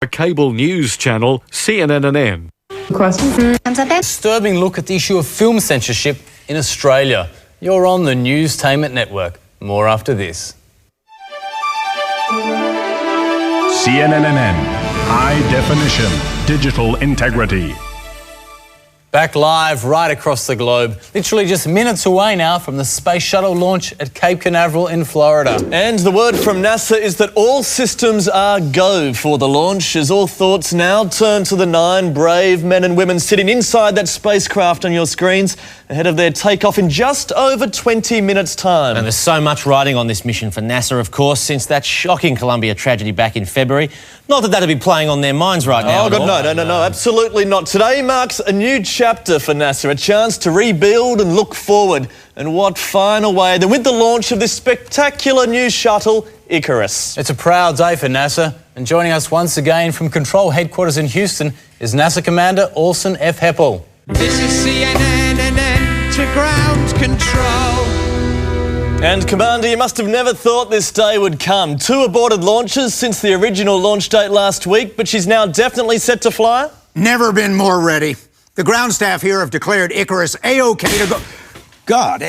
A cable news channel, CNNNN. Disturbing look at the issue of film censorship in Australia. You're on the Newstainment Network. More after this. CNNNN, high definition, digital integrity. Back live right across the globe, literally just minutes away now from the space shuttle launch at Cape Canaveral in Florida. And the word from NASA is that all systems are go for the launch, as all thoughts now turn to the 9 brave men and women sitting inside that spacecraft on your screens ahead of their takeoff in just over 20 minutes' time. And there's so much riding on this mission for NASA, of course, since that shocking Columbia tragedy back in February. Not that that'd be playing on their minds right now. Oh, God, no, absolutely not. Today marks a new chapter for NASA, a chance to rebuild and look forward. And what finer way than with the launch of this spectacular new shuttle, Icarus. It's a proud day for NASA, and joining us once again from Control Headquarters in Houston is NASA Commander Orson F. Heppel. This is CNNNN to ground control. And Commander, you must have never thought this day would come. 2 aborted launches since the original launch date last week, but she's now definitely set to fly? Never been more ready. The ground staff here have declared Icarus A-OK to go. God,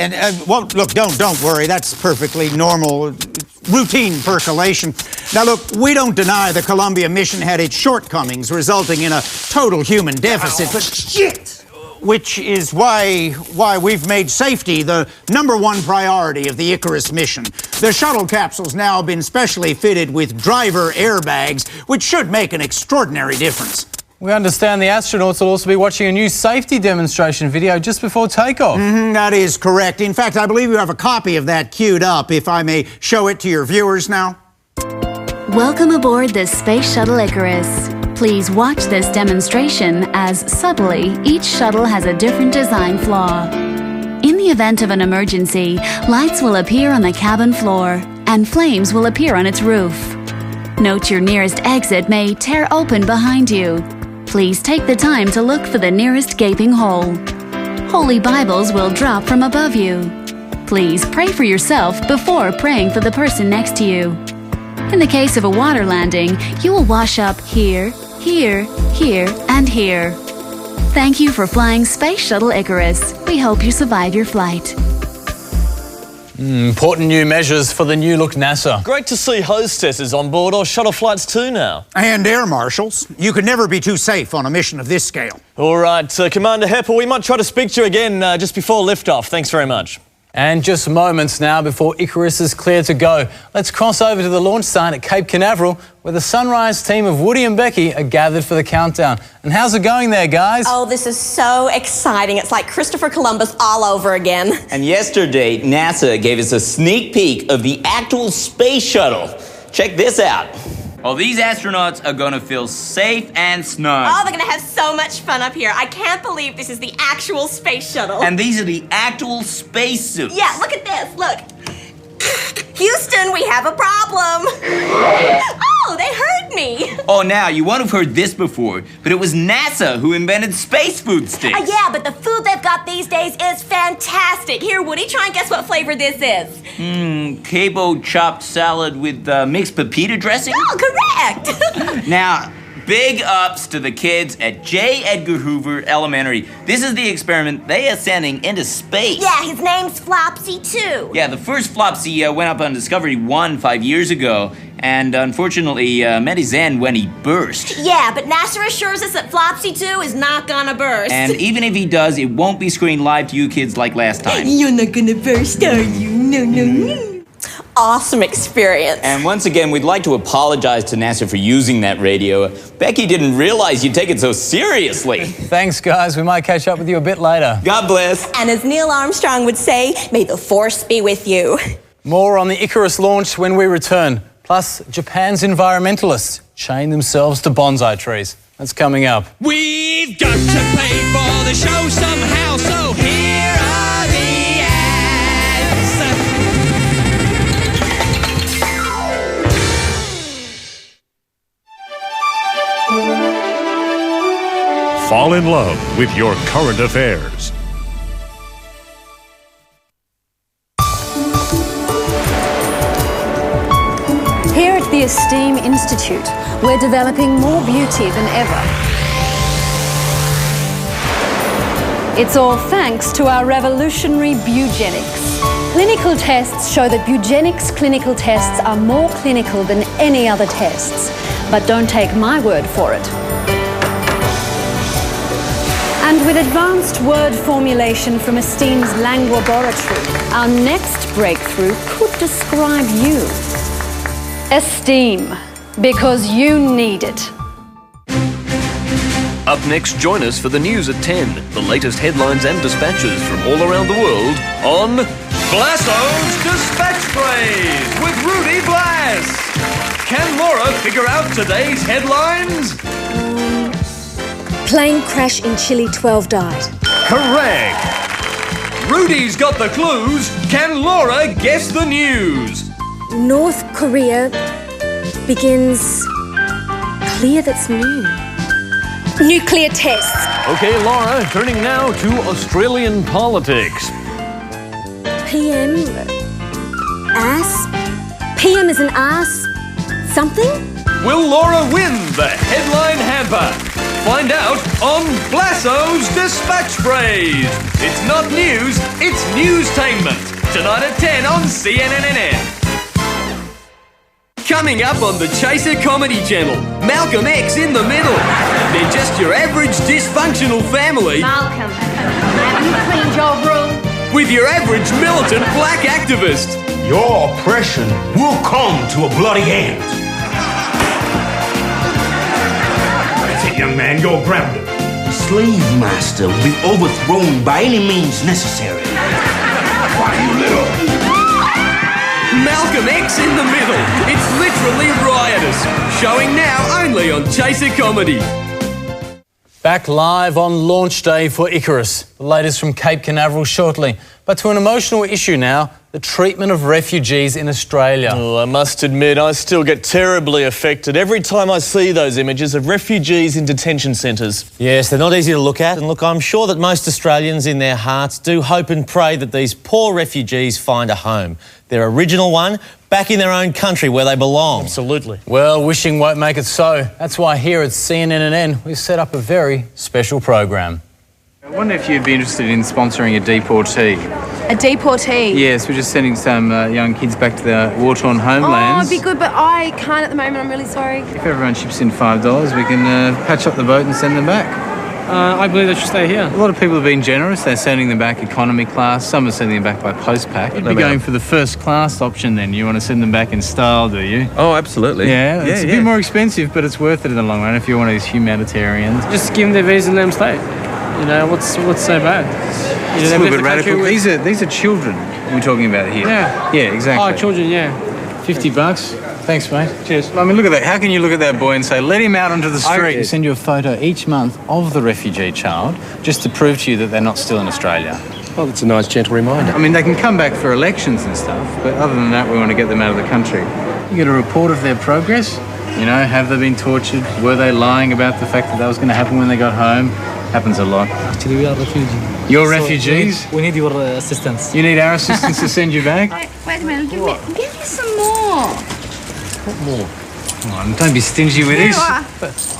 well, look, don't worry. That's perfectly normal, routine percolation. Now, look, we don't deny the Columbia mission had its shortcomings, resulting in a total human deficit. But shit! Which is why we've made safety the #1 priority of the Icarus mission. The shuttle capsule's now been specially fitted with driver airbags, which should make an extraordinary difference. We understand the astronauts will also be watching a new safety demonstration video just before takeoff. That is correct. In fact, I believe you have a copy of that queued up, if I may show it to your viewers now. Welcome aboard the Space Shuttle Icarus. Please watch this demonstration as, subtly, each shuttle has a different design flaw. In the event of an emergency, lights will appear on the cabin floor, and flames will appear on its roof. Note your nearest exit may tear open behind you. Please take the time to look for the nearest gaping hole. Holy Bibles will drop from above you. Please pray for yourself before praying for the person next to you. In the case of a water landing, you will wash up here, here, here, and here. Thank you for flying Space Shuttle Icarus. We hope you survive your flight. Important new measures for the new look NASA. Great to see hostesses on board, or shuttle flights too now. And air marshals. You could never be too safe on a mission of this scale. All right, Commander Heppel, we might try to speak to you again just before liftoff. Thanks very much. And just moments now before Icarus is clear to go. Let's cross over to the launch site at Cape Canaveral, where the Sunrise team of Woody and Becky are gathered for the countdown. And how's it going there, guys? Oh, this is so exciting. It's like Christopher Columbus all over again. And yesterday, NASA gave us a sneak peek of the actual space shuttle. Check this out. Well, these astronauts are going to feel safe and snug. Oh, they're going to have so much fun up here. I can't believe this is the actual space shuttle. And these are the actual spacesuits. Yeah, look at this. Look. Houston, we have a problem. Oh, they heard me. Oh, now, you won't have heard this before, but it was NASA who invented space food sticks. Yeah, but the food they've got these days is fantastic. Here, Woody, try and guess what flavor this is. Cabo chopped salad with mixed pepita dressing? Oh, correct. Now, big ups to the kids at J. Edgar Hoover Elementary. This is the experiment they are sending into space. Yeah, his name's Flopsy, too. Yeah, the first Flopsy went up on Discovery 1 5 years ago, and unfortunately met his end when he burst. Yeah, but NASA assures us that Flopsy 2 is not gonna burst. And even if he does, it won't be screened live to you kids like last time. You're not gonna burst, are you? No. Awesome experience. And once again, we'd like to apologize to NASA for using that radio. Becky didn't realize you'd take it so seriously. Thanks, guys. We might catch up with you a bit later. God bless. And as Neil Armstrong would say, may the force be with you. More on the Icarus launch when we return. Plus, Japan's environmentalists chain themselves to bonsai trees. That's coming up. We've got to pay for the show somehow, so here are the ads. Fall in love with your current affairs. Here at the the Esteem Institute. We're developing more beauty than ever. It's all thanks to our revolutionary Bugenics. Clinical tests show that Bugenics clinical tests are more clinical than any other tests. But don't take my word for it. And with advanced word formulation from Esteem's Lang Laboratory, our next breakthrough could describe you. Esteem, because you need it. Up next, join us for the news at 10. The latest headlines and dispatches from all around the world on Blasso's Dispatch Plays with Rudy Blass. Can Laura figure out today's headlines? Plane crash in Chile, 12 died. Correct. Rudy's got the clues. Can Laura guess the news? North Korea begins... Clear that's new. Nuclear tests. Okay, Laura, turning now to Australian politics. PM... Ass? PM is an ass... something? Will Laura win the headline hamper? Find out on Blasso's Dispatch Phrase. It's not news, it's newstainment. Tonight at 10 on CNNNN. Coming up on the Chaser Comedy Channel, Malcolm X in the Middle. They're just your average dysfunctional family. Malcolm, have you cleaned your room? With your average militant black activist. Your oppression will come to a bloody end. That's it, young man, you're grounded. The slave master will be overthrown by any means necessary. Why, you little... Malcolm X in the Middle. It's literally riotous. Showing now only on Chaser Comedy. Back live on launch day for Icarus. The latest from Cape Canaveral shortly. But to an emotional issue now, the treatment of refugees in Australia. Oh, I must admit, I still get terribly affected every time I see those images of refugees in detention centres. Yes, they're not easy to look at. And look, I'm sure that most Australians in their hearts do hope and pray that these poor refugees find a home. Their original one, back in their own country where they belong. Absolutely. Well, wishing won't make it so. That's why here at CNNNN we've set up a very special program. I wonder if you'd be interested in sponsoring a deportee. A deportee? Yes, we're just sending some young kids back to their war-torn homelands. Oh, it'd be good, but I can't at the moment. I'm really sorry. If everyone chips in $5, we can patch up the boat and send them back. I believe they should stay here. A lot of people have been generous. They're sending them back economy class. Some are sending them back by post-pack. You'd be going for the first class option then. You want to send them back in style, do you? Oh, absolutely. Yeah, it's a bit more expensive, but it's worth it in the long run if you're one of these humanitarians. Just give them their visa and let them stay. You know, what's so bad? You know, It's a little bit radical. These are children we're talking about here. Yeah. Yeah, exactly. Oh, children, yeah. $50. Thanks, mate. Cheers. I mean, look at that. How can you look at that boy and say, let him out onto the street? We send you a photo each month of the refugee child just to prove to you that they're not still in Australia. Well, that's a nice, gentle reminder. I mean, they can come back for elections and stuff, but other than that, we want to get them out of the country. You get a report of their progress. You know, have they been tortured? Were they lying about the fact that that was going to happen when they got home? Happens a lot. Actually, we are refugees. You're refugees? We need your assistance. You need our assistance to send you back? Wait a minute. Give me some more. What more? Come on, don't be stingy with this.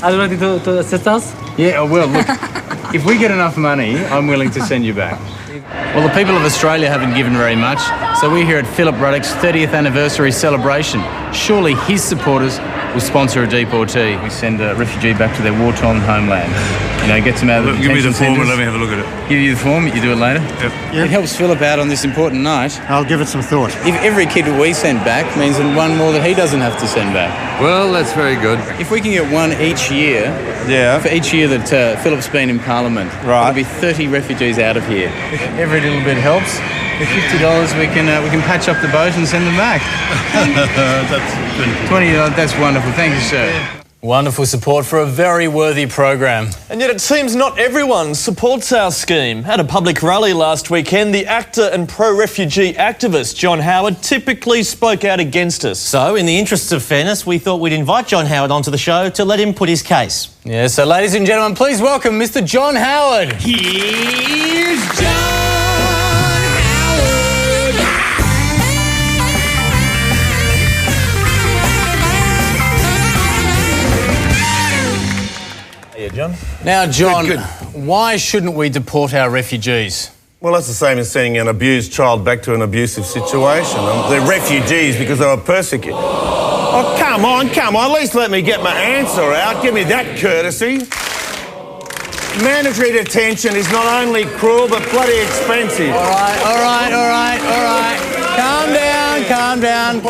Are you ready to assist us? Yeah, well, look, if we get enough money, I'm willing to send you back. Well, the people of Australia haven't given very much, so we're here at Philip Ruddock's 30th anniversary celebration. Surely his supporters will sponsor a deportee. We send a refugee back to their war-torn homeland. You know, gets them out of the Give me the detention form and centres. let me have a look at it. Give you the form, you do it later? Yep. It helps Philip out on this important night. I'll give it some thought. If every kid we send back means that one more that he doesn't have to send back. Well, that's very good. If we can get one each year, for each year that Philip's been in Parliament, there'll be 30 refugees out of here. Every little bit helps. For $50, we can patch up the boat and send them back. That's $20. That's wonderful. Thank you, sir. Wonderful support for a very worthy program. And yet it seems not everyone supports our scheme. At a public rally last weekend, the actor and pro-refugee activist John Howard typically spoke out against us. So, in the interests of fairness, we thought we'd invite John Howard onto the show to let him put his case. Yeah, so ladies and gentlemen, please welcome Mr. John Howard. Here's John. John. Now, John, Good. why shouldn't we deport our refugees? Well, that's the same as sending an abused child back to an abusive situation. They're refugees because they were persecuted. Oh, come on. At least let me get my answer out. Give me that courtesy. Mandatory detention is not only cruel but bloody expensive. All right. Calm down.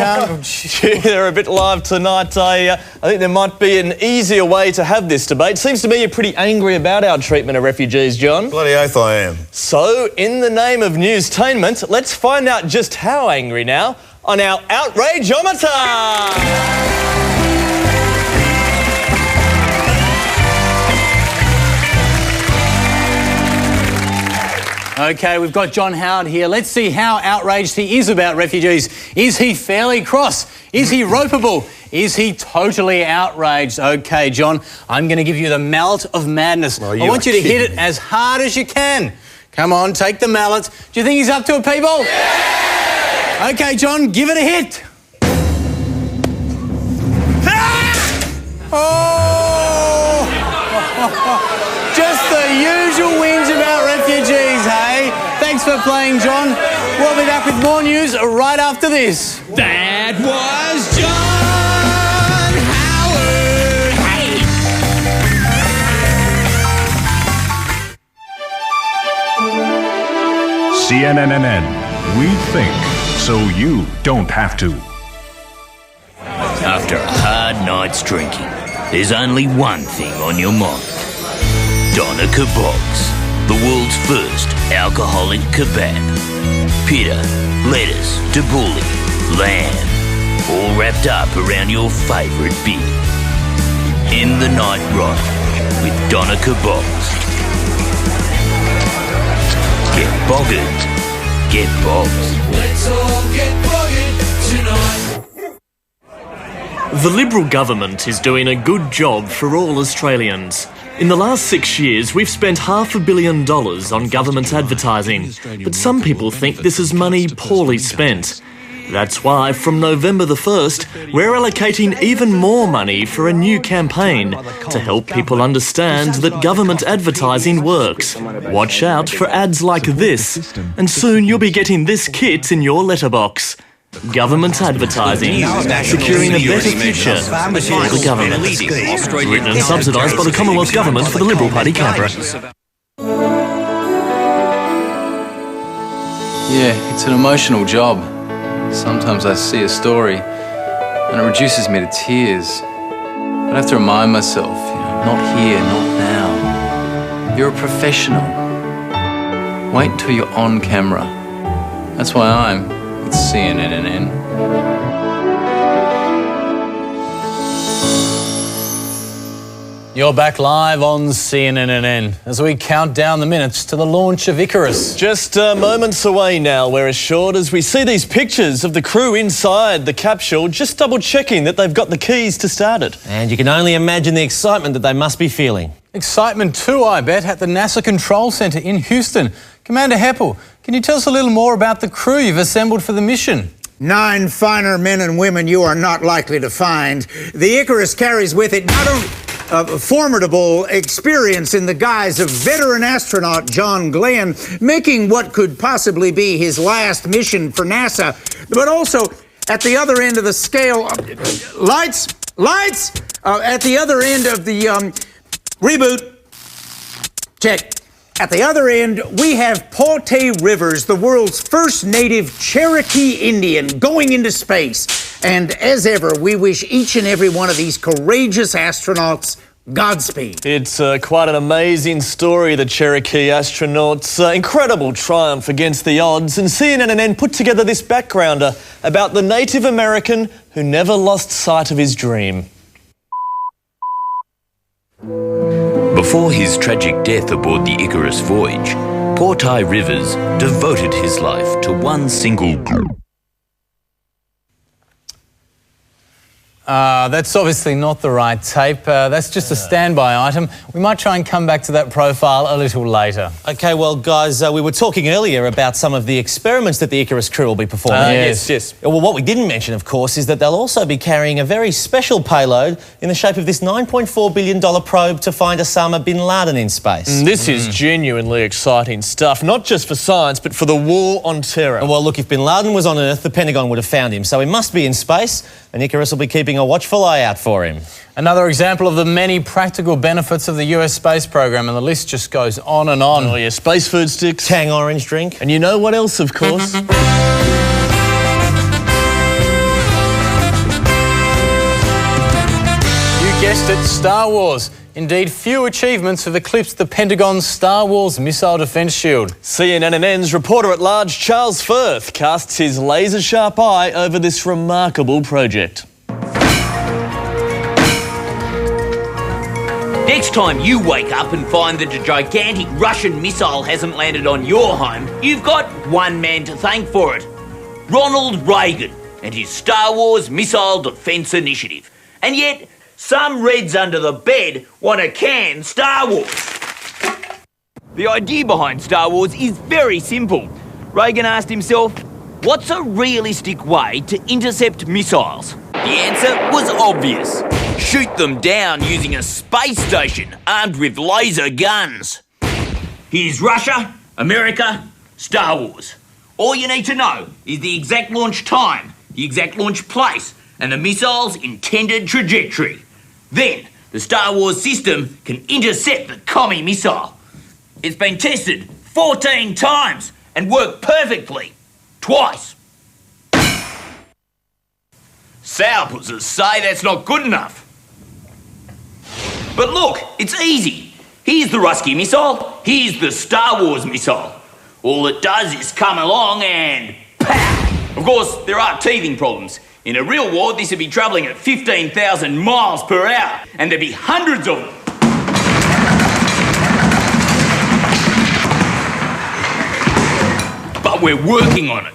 Gee, they're a bit live tonight. I think there might be an easier way to have this debate. Seems to me you're pretty angry about our treatment of refugees, John. Bloody oath I am. So, in the name of newstainment, let's find out just how angry now on our Outrageometer! Okay, we've got John Howard here. Let's see how outraged he is about refugees. Is he fairly cross? Is he ropeable? Is he totally outraged? Okay, John, I'm going to give you the mallet of madness. I want you to hit it as hard as you can. Come on, take the mallet. Do you think he's up to it, people? Yeah! Okay, John, give it a hit. Oh! Just the usual whinge about refugees, hey? Thanks for playing, John. We'll be back with more news right after this. That was John Howard. CNNNN. We think so you don't have to. After a hard night's drinking, there's only one thing on your mind. Doner kebabs, the world's first alcoholic kebab. Pita, lettuce, tabbouleh, lamb, all wrapped up around your favourite beer. End the night right with Doner kebabs. Get boggered, get bogged. Let's all get boggered tonight. The Liberal government is doing a good job for all Australians. In the last 6 years, we've spent $500 million on government advertising, but some people think this is money poorly spent. That's why, from November the 1st, we're allocating even more money for a new campaign to help people understand that government advertising works. Watch out for ads like this, and soon you'll be getting this kit in your letterbox. Government advertising, securing a better future for the government. Written and subsidised by the Commonwealth Government for the Liberal Party, Canberra. Yeah, it's an emotional job. Sometimes I see a story and it reduces me to tears. I have to remind myself, not here, not now. You're a professional. Wait until you're on camera. That's why I'm with CNNNN. You're back live on CNNNN as we count down the minutes to the launch of Icarus. Just moments away now, we're assured, as we see these pictures of the crew inside the capsule, just double-checking that they've got the keys to start it. And you can only imagine the excitement that they must be feeling. Excitement too, I bet, at the NASA Control Centre in Houston. Commander Heppel, can you tell us a little more about the crew you've assembled for the mission? 9 finer men and women you are not likely to find. The Icarus carries with it not only formidable experience in the guise of veteran astronaut John Glenn, making what could possibly be his last mission for NASA, but also at the other end of the scale, lights, at the other end of the reboot, check. At the other end, we have Paute Rivers, the world's first native Cherokee Indian, going into space. And as ever, we wish each and every one of these courageous astronauts Godspeed. It's quite an amazing story, the Cherokee astronauts' incredible triumph against the odds. And CNNNN put together this backgrounder about the Native American who never lost sight of his dream. Before his tragic death aboard the Icarus voyage, Paute Rivers devoted his life to one single goal. That's obviously not the right tape. That's just a standby item. We might try and come back to that profile a little later. OK, well, guys, we were talking earlier about some of the experiments that the Icarus crew will be performing. Yes. Well, what we didn't mention, of course, is that they'll also be carrying a very special payload in the shape of this $9.4 billion probe to find Osama bin Laden in space. This is genuinely exciting stuff, not just for science, but for the war on terror. Well, look, if bin Laden was on Earth, the Pentagon would have found him, so he must be in space, and Icarus will be keeping a watchful eye out for him. Another example of the many practical benefits of the US space program, and the list just goes on and on. Oh, yeah, space food sticks. Tang orange drink. And you know what else, of course? You guessed it, Star Wars. Indeed, few achievements have eclipsed the Pentagon's Star Wars missile defence shield. CNNNN's reporter-at-large Charles Firth casts his laser-sharp eye over this remarkable project. Next time you wake up and find that a gigantic Russian missile hasn't landed on your home, you've got one man to thank for it. Ronald Reagan and his Star Wars Missile Defence Initiative. And yet, some Reds under the bed want to can Star Wars. The idea behind Star Wars is very simple. Reagan asked himself, what's a realistic way to intercept missiles? The answer was obvious. Shoot them down using a space station armed with laser guns. Here's Russia, America, Star Wars. All you need to know is the exact launch time, the exact launch place, and the missile's intended trajectory. Then, the Star Wars system can intercept the commie missile. It's been tested 14 times and worked perfectly. Twice. Sourpussers say that's not good enough. But look, it's easy. Here's the Rusky missile, here's the Star Wars missile. All it does is come along and pow! Of course, there are teething problems. In a real war, this would be travelling at 15,000 miles per hour, and there'd be hundreds of them. But we're working on it.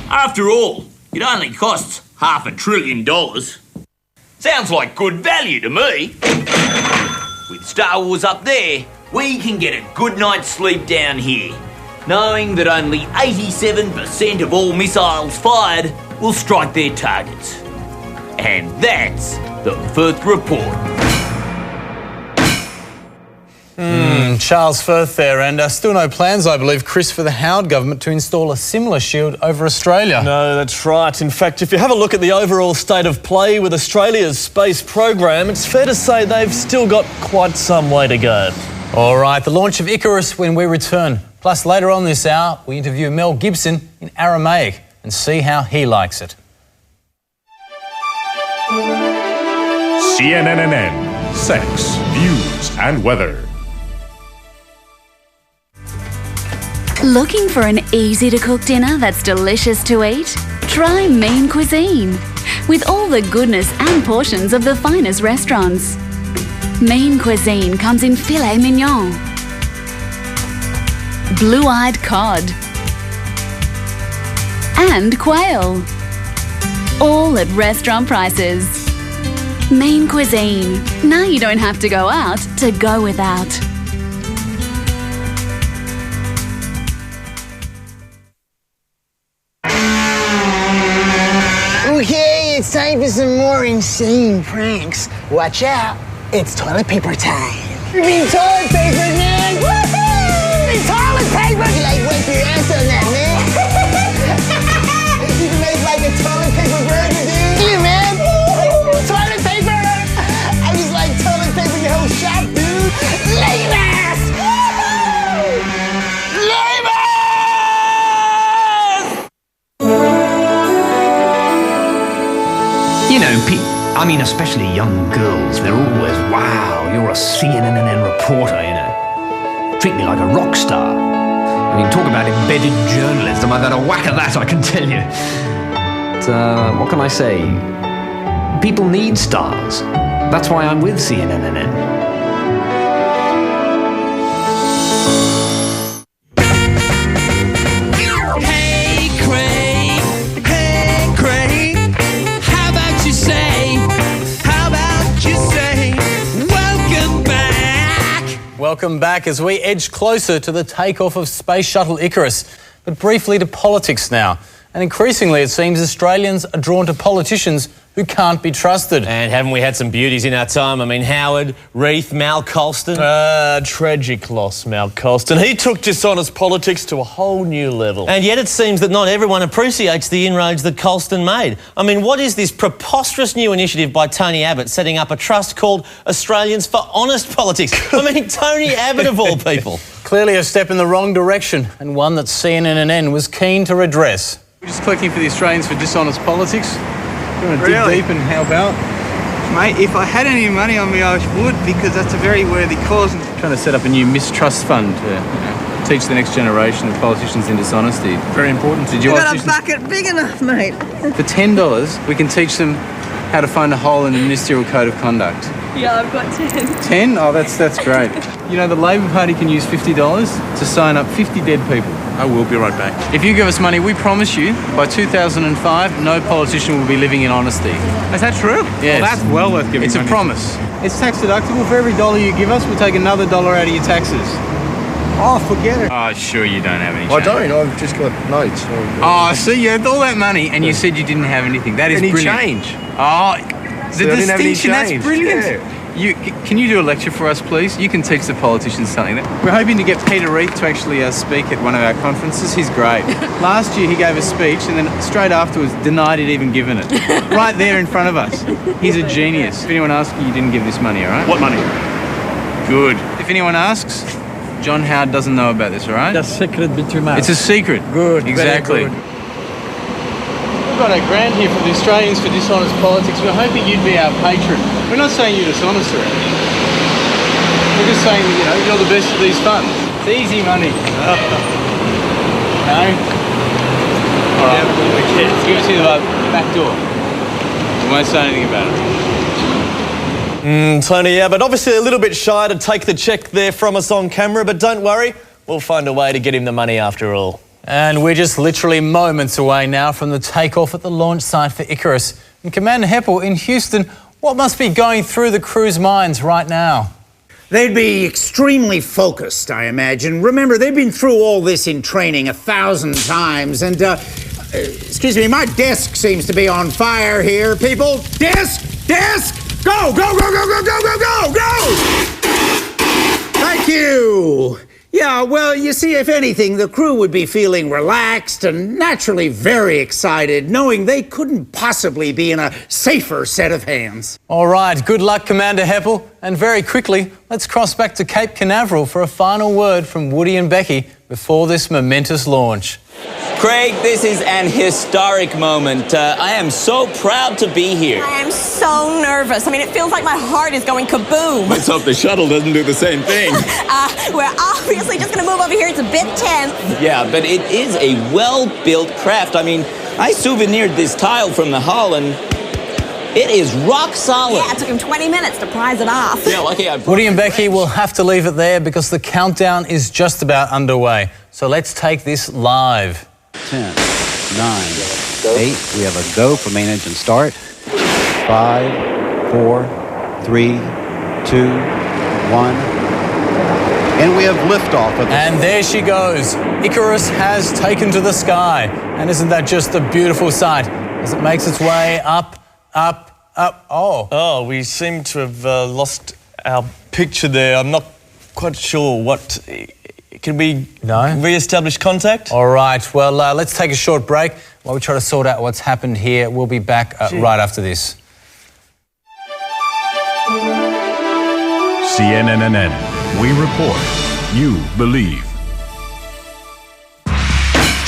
After all, it only costs $500 billion. Sounds like good value to me. With Star Wars up there, we can get a good night's sleep down here, knowing that only 87% of all missiles fired will strike their targets. And that's the Firth Report. Charles Firth there, and still no plans, I believe, Chris, for the Howard government to install a similar shield over Australia. No, that's right. In fact, if you have a look at the overall state of play with Australia's space program, it's fair to say they've still got quite some way to go. All right, the launch of Icarus when we return. Plus, later on this hour, we interview Mel Gibson in Aramaic and see how he likes it. CNNNN, sex, views and weather. Looking for an easy-to-cook dinner that's delicious to eat? Try Mean Cuisine. With all the goodness and portions of the finest restaurants. Mean Cuisine comes in filet mignon, blue-eyed cod, and quail. All at restaurant prices. Mean Cuisine. Now you don't have to go out to go without. Okay, it's time for some more insane pranks. Watch out, it's toilet paper time. You're being toilet paper, man! Woohoo! It's toilet paper! You like wipe your ass on that, man. You can make like a toilet paper burger, dude. Here, man. Toilet paper! I just like toilet paper your whole shop, dude. Lame ass! Lame ass! You know, especially young girls, they're always, wow, you're a CNNNN reporter, you know. Treat me like a rock star. I mean, talk about embedded journalism. I've had a whack at that, I can tell you. But, what can I say? People need stars. That's why I'm with CNNNN. Hey, Craig, how about you say welcome back as we edge closer to the takeoff of Space Shuttle Icarus. But briefly to politics now. And increasingly, it seems Australians are drawn to politicians who can't be trusted. And haven't we had some beauties in our time? I mean, Howard, Reith, Mal Colston. Tragic loss, Mal Colston. He took dishonest politics to a whole new level. And yet it seems that not everyone appreciates the inroads that Colston made. I mean, what is this preposterous new initiative by Tony Abbott setting up a trust called Australians for Honest Politics? I mean, Tony Abbott of all people. Clearly a step in the wrong direction, and one that CNNNN was keen to redress. We're just collecting for the Australians for Dishonest Politics. You want to dig deep and help out? Mate, if I had any money on me, I would, because that's a very worthy cause. Trying to set up a new mistrust fund to teach the next generation of politicians in dishonesty. Very important. Did you You've got a bucket big enough, mate. For $10, we can teach them how to find a hole in the Ministerial Code of Conduct. Yeah, I've got 10. 10? Oh, that's great. You know, the Labor Party can use $50 to sign up 50 dead people. I will be right back. If you give us money, we promise you, by 2005, no politician will be living in honesty. Is that true? Yes. Well, that's well worth giving It's money. a promise. It's tax deductible. For every $1 you give us, we'll take another $1 out of your taxes. Oh, forget it. Oh, sure you don't have any I change. don't. I've just got notes. Oh, see, you had all that money and you said you didn't have anything. That is Any brilliant. change? Oh, See, the I didn't have any distinction, that's change. brilliant. Yeah. Can you do a lecture for us, please? You can teach the politicians something. We're hoping to get Peter Reith to actually speak at one of our conferences. He's great. Last year he gave a speech and then straight afterwards denied he'd even given it. Right there in front of us. He's a genius. If anyone asks you, you didn't give this money, all right? What money? Good. If anyone asks, John Howard doesn't know about this, all right? That's secret between us. It's a secret. Good. Exactly. Very good. We've got a grant here from the Australians for Dishonest Politics. We're hoping you'd be our patron. We're not saying you're dishonest or anything. We're just saying that, you're the best of these funds. It's easy money. No? All right. Let's give it to the back door. We won't say anything about it. Tony Abbott, obviously a little bit shy to take the cheque there from us on camera, but don't worry, we'll find a way to get him the money after all. And we're just literally moments away now from the takeoff at the launch site for Icarus. And Commander Heppel in Houston, what must be going through the crew's minds right now? They'd be extremely focused, I imagine. Remember, they've been through all this in training 1,000 times, and, excuse me, my desk seems to be on fire here. People, desk! Go, go, go, go, go, go, go, go, go! Thank you. Yeah, well, you see, if anything, the crew would be feeling relaxed and naturally very excited, knowing they couldn't possibly be in a safer set of hands. All right, good luck, Commander Heppel. And very quickly, let's cross back to Cape Canaveral for a final word from Woody and Becky before this momentous launch. Craig, this is an historic moment. I am so proud to be here. I am so nervous. I mean, it feels like my heart is going kaboom. Let's hope the shuttle doesn't do the same thing. We're obviously just going to move over here. It's a bit tense. Yeah, but it is a well-built craft. I mean, I souvenired this tile from the hull and it is rock solid. Yeah, it took him 20 minutes to prise it off. Yeah, lucky Woody and Becky will have to leave it there because the countdown is just about underway. So let's take this live. 10, 9, 8. We have a go for main engine start. 5, 4, 3, 2, 1. And we have liftoff. And there she goes. Icarus has taken to the sky. And isn't that just a beautiful sight as it makes its way up, up, up? Oh, we seem to have lost our picture there. I'm not quite sure what... Can we re-establish contact? All right, well, let's take a short break while we try to sort out what's happened here. We'll be back right after this. CNNNN. We report. You believe.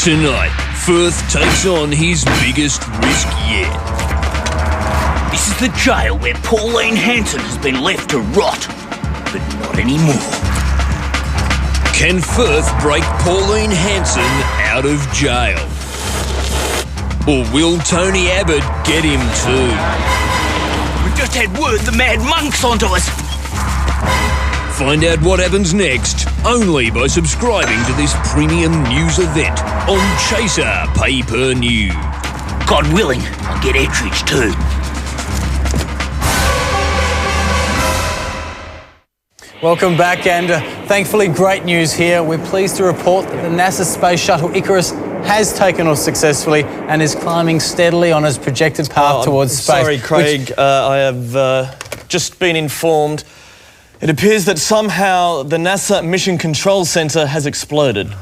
Tonight, Firth takes on his biggest risk yet. This is the jail where Pauline Hanson has been left to rot, but not anymore. Can Firth break Pauline Hanson out of jail? Or will Tony Abbott get him too? We've just had word the Mad Monk's onto us. Find out what happens next only by subscribing to this premium news event on Chaser Pay-Per-New. God willing, I'll get Ettridge too. Welcome back, and thankfully great news here. We're pleased to report that the NASA Space Shuttle Icarus has taken off successfully and is climbing steadily on its projected path towards space. Sorry, Craig, I have just been informed. It appears that somehow the NASA Mission Control Center has exploded.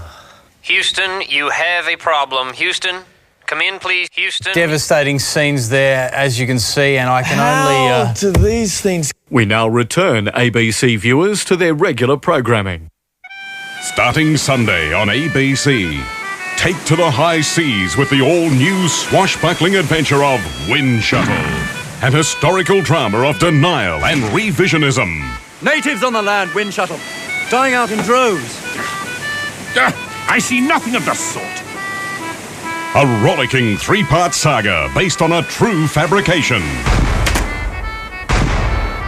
Houston, you have a problem. Houston, come in, please. Houston. Devastating scenes there, as you can see, and I can only... How do these things... We now return ABC viewers to their regular programming. Starting Sunday on ABC, take to the high seas with the all-new swashbuckling adventure of Wind Shuttle, an historical drama of denial and revisionism. Natives on the land, Wind Shuttle, dying out in droves. I see nothing of the sort. A rollicking three-part saga based on a true fabrication.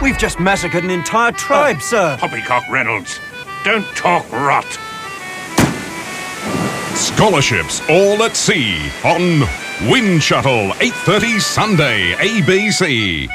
We've just massacred an entire tribe, sir. Poppycock Reynolds, don't talk rot. Scholarships all at sea on Wind Shuttle, 8:30 Sunday, ABC.